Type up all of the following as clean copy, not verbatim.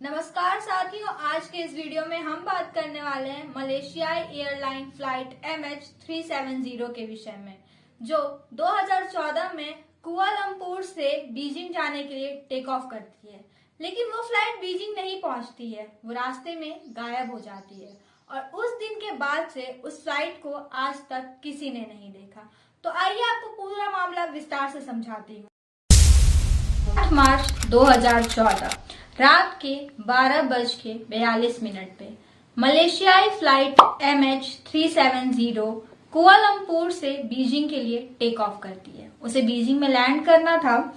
नमस्कार साथियों, आज के इस वीडियो में हम बात करने वाले हैं मलेशियाई एयरलाइन फ्लाइट MH370 के विषय में, जो 2014 में कुआलालंपुर से बीजिंग जाने के लिए टेक ऑफ करती है। लेकिन वो फ्लाइट बीजिंग नहीं पहुंचती है, वो रास्ते में गायब हो जाती है और उस दिन के बाद से उस फ्लाइट को आज तक किसी ने नहीं देखा। तो आइए आपको पूरा मामला विस्तार से समझाती हूँ। 8 मार्च 2014 रात के 12:42 पे मलेशियाई फ्लाइट MH370 कुआलालंपुर से बीजिंग के लिए टेक ऑफ करती है। उसे बीजिंग में लैंड करना था।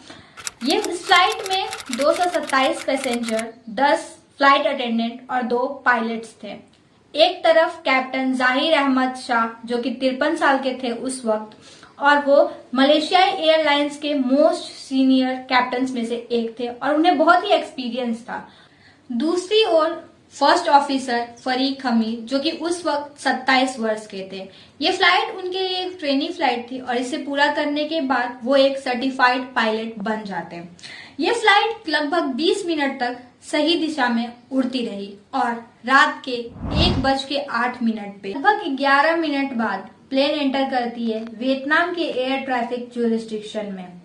ये फ्लाइट में 227 पैसेंजर, 10 फ्लाइट अटेंडेंट और 2 पायलट्स थे। एक तरफ कैप्टन जाहिर अहमद शाह, जो कि 53 साल के थे उस वक्त, और वो मलेशियाई एयरलाइंस के मोस्ट सीनियर कैप्टन्स में से एक थे और उन्हें बहुत ही एक्सपीरियंस था। दूसरी ओर फर्स्ट ऑफिसर फरीक हमीद, जो कि उस वक्त 27 वर्ष के थे। ये फ्लाइट उनके लिए एक ट्रेनिंग फ्लाइट थी और इसे पूरा करने के बाद वो एक सर्टिफाइड पायलट बन जाते हैं। ये फ्लाइट लगभग 20 मिनट तक सही दिशा में उड़ती रही और रात के 1:08 पे लगभग 11 मिनट बाद प्लेन एंटर करती है वियतनाम के एयर ट्रैफिक जुरिस्डिक्शन में।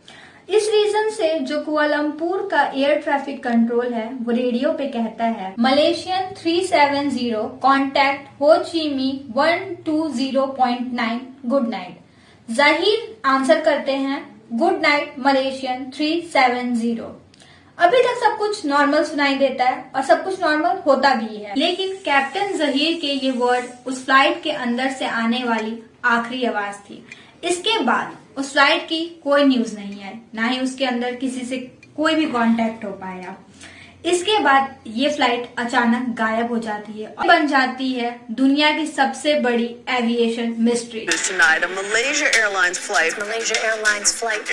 इस रीजन से जो कुआलालंपुर का एयर ट्रैफिक कंट्रोल है वो रेडियो पे कहता है मलेशियन 370 कॉन्टैक्ट हो ची मी 120.9 गुड नाइट। जाहिर आंसर करते हैं गुड नाइट मलेशियन 370। अभी तक सब कुछ नॉर्मल सुनाई देता है और सब कुछ नॉर्मल होता भी है, लेकिन कैप्टन जहीर के ये वर्ड उस फ्लाइट के अंदर से आने वाली आखिरी आवाज थी। इसके बाद उस फ्लाइट की कोई न्यूज नहीं आई, ना ही उसके अंदर किसी से कोई भी कांटेक्ट हो पाया। इसके बाद ये फ्लाइट अचानक गायब हो जाती है और बन जाती है दुनिया की सबसे बड़ी aviation mystery. Tonight, a Malaysia Airlines flight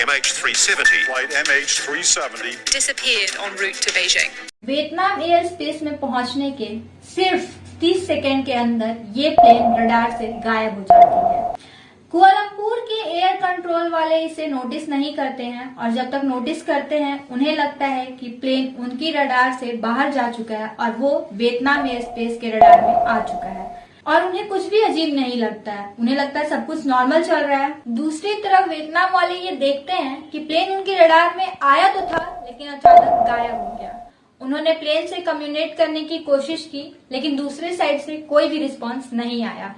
MH370 disappeared en route to Beijing. Vietnam air space में पहुंचने के सिर्फ 30 सेकेंड के अंदर ये प्लेन रडार से गायब हो जाती है। कुआलालंपुर के एयर कंट्रोल वाले इसे नोटिस नहीं करते हैं और जब तक नोटिस करते हैं उन्हें लगता है कि प्लेन उनकी रडार से बाहर जा चुका है और वो वियतनाम एयर स्पेस के रडार में आ चुका है और उन्हें कुछ भी अजीब नहीं लगता है। उन्हें लगता है सब कुछ नॉर्मल चल रहा है। दूसरी तरफ वियतनाम वाले ये देखते हैं कि प्लेन उनकी रडार में आया तो था, लेकिन अचानक गायब हो गया। उन्होंने प्लेन से कम्युनिकेट करने की कोशिश की, लेकिन दूसरी साइड से कोई भी रिस्पांस नहीं आया।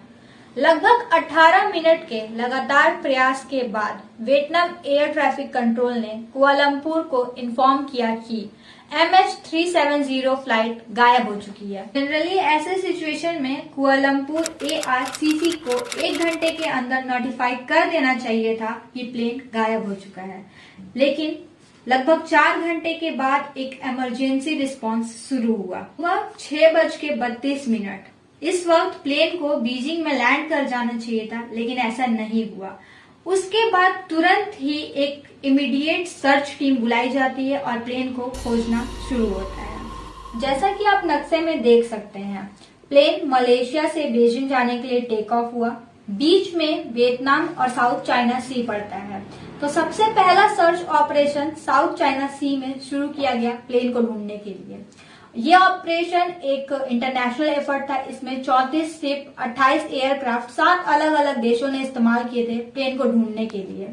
लगभग 18 मिनट के लगातार प्रयास के बाद वियतनाम एयर ट्रैफिक कंट्रोल ने कुआलालंपुर को इन्फॉर्म किया कि MH370 फ्लाइट गायब हो चुकी है। जनरली ऐसे सिचुएशन में कुआलालंपुर ARCC को 1 घंटे के अंदर नोटिफाई कर देना चाहिए था कि प्लेन गायब हो चुका है, लेकिन लगभग 4 घंटे के बाद एक इमरजेंसी रिस्पांस शुरू हुआ। वह 6:32। इस वक्त प्लेन को बीजिंग में लैंड कर जाना चाहिए था, लेकिन ऐसा नहीं हुआ। उसके बाद तुरंत ही एक इमीडिएट सर्च टीम बुलाई जाती है और प्लेन को खोजना शुरू होता है। जैसा कि आप नक्शे में देख सकते हैं, प्लेन मलेशिया से बीजिंग जाने के लिए टेक ऑफ हुआ। बीच में वियतनाम और साउथ चाइना सी पड़ता है, तो सबसे पहला सर्च ऑपरेशन साउथ चाइना सी में शुरू किया गया प्लेन को ढूंढने के लिए। ये ऑपरेशन एक इंटरनेशनल एफर्ट था। इसमें 34 शिप, 28 एयरक्राफ्ट 7 अलग अलग देशों ने इस्तेमाल किए थे प्लेन को ढूंढने के लिए।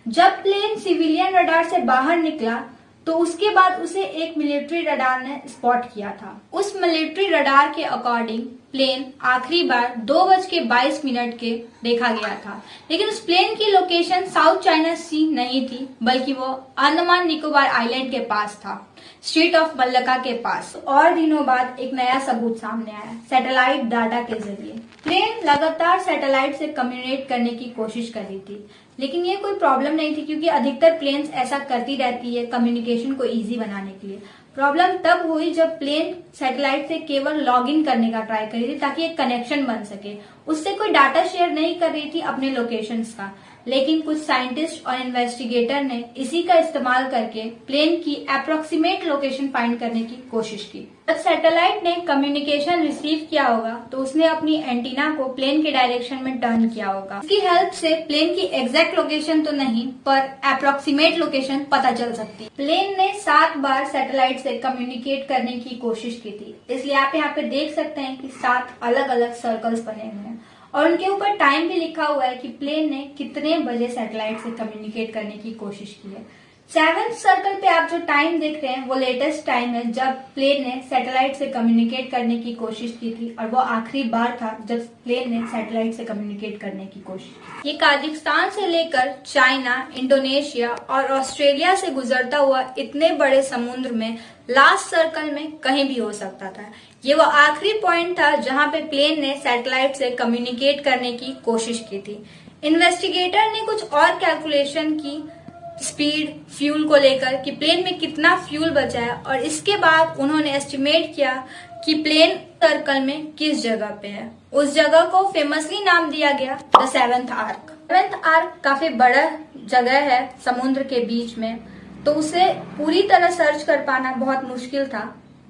जब प्लेन सिविलियन रडार से बाहर निकला तो उसके बाद उसे एक मिलिट्री रडार ने स्पॉट किया था। उस मिलिट्री रडार के अकॉर्डिंग प्लेन आखिरी बार 2:22 के देखा गया था, लेकिन उस प्लेन की लोकेशन साउथ चाइना सी नहीं थी, बल्कि वो अंडमान निकोबार आइलैंड के पास था, स्ट्रेट ऑफ मल्लका के पास। और दिनों बाद एक नया सबूत सामने आया सैटेलाइट डाटा के जरिए। प्लेन लगातार सैटेलाइट से कम्युनिकेट करने की कोशिश कर रही थी, लेकिन ये कोई प्रॉब्लम नहीं थी, क्योंकि अधिकतर प्लेन्स ऐसा करती रहती है कम्युनिकेशन को इजी बनाने के लिए। प्रॉब्लम तब हुई जब प्लेन सैटेलाइट से केवल लॉग इन करने का ट्राई कर रही थी ताकि एक कनेक्शन बन सके। उससे कोई डाटा शेयर नहीं कर रही थी अपने लोकेशंस का, लेकिन कुछ साइंटिस्ट और इन्वेस्टिगेटर ने इसी का इस्तेमाल करके प्लेन की अप्रोक्सीमेट लोकेशन फाइंड करने की कोशिश की। जब सैटेलाइट ने कम्युनिकेशन रिसीव किया होगा तो उसने अपनी एंटीना को प्लेन के डायरेक्शन में टर्न किया होगा। इसकी हेल्प से प्लेन की एग्जैक्ट लोकेशन तो नहीं पर अप्रोक्सीमेट लोकेशन पता चल सकती है। प्लेन ने 7 बार सैटेलाइट से कम्युनिकेट करने की कोशिश की थी, इसलिए आप यहाँ पे देख सकते हैं कि 7 अलग अलग सर्कल्स बने हुए हैं और उनके ऊपर टाइम भी लिखा हुआ है कि प्लेन ने कितने बजे सैटेलाइट से कम्युनिकेट करने की कोशिश की है। 7th सर्कल पे आप जो टाइम देख रहे हैं वो लेटेस्ट टाइम है जब प्लेन ने सैटेलाइट से कम्युनिकेट करने की कोशिश की थी और वो आखिरी बार था जब प्लेन ने सैटेलाइट से कम्युनिकेट करने की कोशिश की। ये काजाकिस्तान से लेकर चाइना, इंडोनेशिया और ऑस्ट्रेलिया से गुजरता हुआ इतने बड़े समुद्र में लास्ट सर्कल में कहीं भी हो सकता था। ये वो आखिरी पॉइंट था जहां पे प्लेन ने सैटेलाइट से कम्युनिकेट करने की कोशिश की थी। इन्वेस्टिगेटर ने कुछ और कैलकुलेशन की स्पीड, फ्यूल को लेकर कि प्लेन में कितना फ्यूल बचा है और इसके बाद उन्होंने एस्टिमेट किया कि प्लेन सर्कल में किस जगह पे है। उस जगह को फेमसली नाम दिया गया the 7th arc. 7th arc काफी बड़ा जगह है समुद्र के बीच में, तो उसे पूरी तरह सर्च कर पाना बहुत मुश्किल था,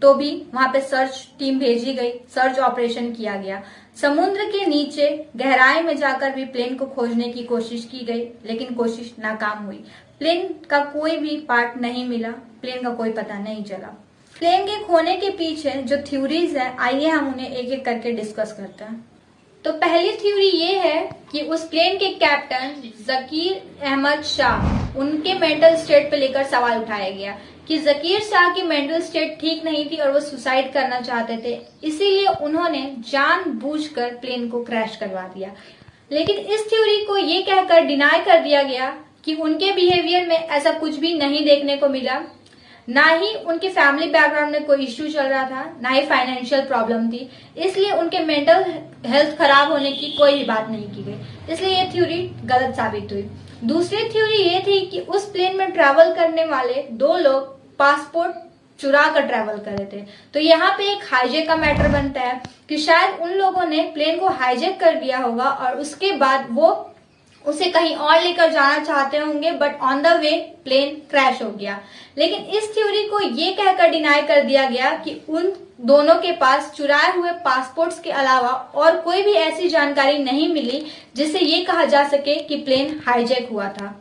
तो भी वहां पे सर्च टीम भेजी गई, सर्च ऑपरेशन किया गया। समुद्र के नीचे गहराई में जाकर भी प्लेन को खोजने की कोशिश की गई, लेकिन कोशिश नाकाम हुई। प्लेन का कोई भी पार्ट नहीं मिला, प्लेन का कोई पता नहीं चला। प्लेन के खोने के पीछे जो थ्योरीज है, आइए हम उन्हें एक एक करके डिस्कस करते हैं। तो पहली थ्योरी ये है कि उस प्लेन के कैप्टन जकीर अहमद शाह, उनके मेंटल स्टेट पे लेकर सवाल उठाया गया कि जकीर शाह की मेंटल स्टेट ठीक नहीं थी और वो सुसाइड करना चाहते थे, इसीलिए उन्होंने जानबूझकर प्लेन को क्रैश करवा दिया। लेकिन इस थ्योरी को ये कहकर डिनाई कर दिया गया कि उनके बिहेवियर में ऐसा कुछ भी नहीं देखने को मिला, ना ही उनके फैमिली बैकग्राउंड में कोई इश्यू चल रहा था, ना ही फाइनेंशियल प्रॉब्लम थी, इसलिए उनके मेंटल हेल्थ खराब होने की कोई भी बात नहीं की गई, इसलिए ये थ्योरी गलत साबित हुई। दूसरी थ्योरी ये थी कि उस प्लेन में ट्रैवल करने वाले 2 लोग पासपोर्ट चुरा कर ट्रैवल कर रहे थे। तो यहाँ पे एक हाईजेक का मैटर बनता है कि शायद उन लोगों ने प्लेन को हाईजेक कर दिया होगा और उसके बाद वो उसे कहीं और लेकर जाना चाहते होंगे, but on the way plane crash हो गया। लेकिन इस थ्योरी को ये कहकर डिनाई कर दिया गया कि उन दोनों के पास चुराए हुए पासपोर्ट्स के अलावा और कोई भी ऐसी जानकारी नहीं मिली जिससे ये कहा जा सके कि प्लेन हाईजैक हुआ था।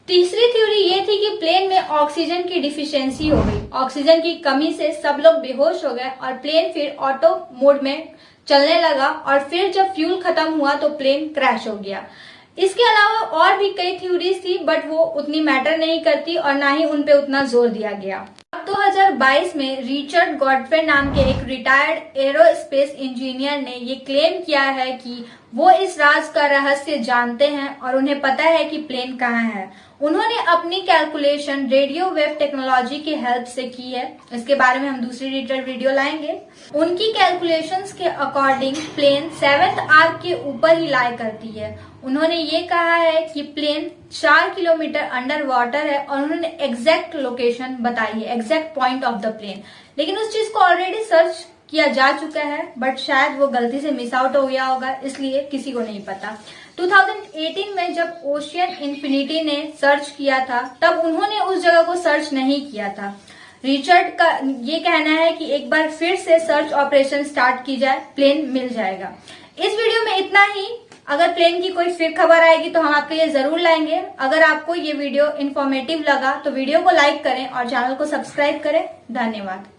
तीसरी थ्योरी ये थी कि प्लेन में ऑक्सीजन की डिफिशियंसी हो गई, ऑक्सीजन की कमी से सब लोग बेहोश हो गए और प्लेन फिर ऑटो मोड में चलने लगा और फिर जब फ्यूल खत्म हुआ तो प्लेन क्रैश हो गया। इसके अलावा और भी कई थ्योरीज थी, बट वो उतनी मैटर नहीं करती और ना ही उनपे उतना जोर दिया गया। अब 2022 में रिचर्ड गॉडफ्रे नाम के एक रिटायर्ड एरोस्पेस इंजीनियर ने ये क्लेम किया है कि वो इस राज का रहस्य जानते हैं और उन्हें पता है कि प्लेन कहाँ है। उन्होंने अपनी कैलकुलेशन रेडियो वेव टेक्नोलॉजी की हेल्प से की है, इसके बारे में हम दूसरी डिटेल्ड वीडियो लाएंगे। उनकी कैलकुलेशंस के अकॉर्डिंग प्लेन 7th आर्क के ऊपर ही लाई करती है। उन्होंने ये कहा है कि प्लेन 4 किलोमीटर अंडर वाटर है और उन्होंने एग्जैक्ट लोकेशन बताई है, exact point of the plane. लेकिन उस चीज को ऑलरेडी सर्च किया जा चुका है, बट शायद वो गलती से मिस आउट हो गया होगा, इसलिए किसी को नहीं पता। 2018 में जब ओशियन इन्फिनिटी ने सर्च किया था तब उन्होंने उस जगह को सर्च नहीं किया था। रिचर्ड का ये कहना है कि एक बार फिर से सर्च ऑपरेशन स्टार्ट की जाए, प्लेन मिल जाएगा। इस वीडियो में इतना ही। अगर प्लेन की कोई फिर खबर आएगी तो हम आपके लिए जरूर लाएंगे। अगर आपको ये वीडियो इन्फॉर्मेटिव लगा तो वीडियो को लाइक करें और चैनल को सब्सक्राइब करें। धन्यवाद।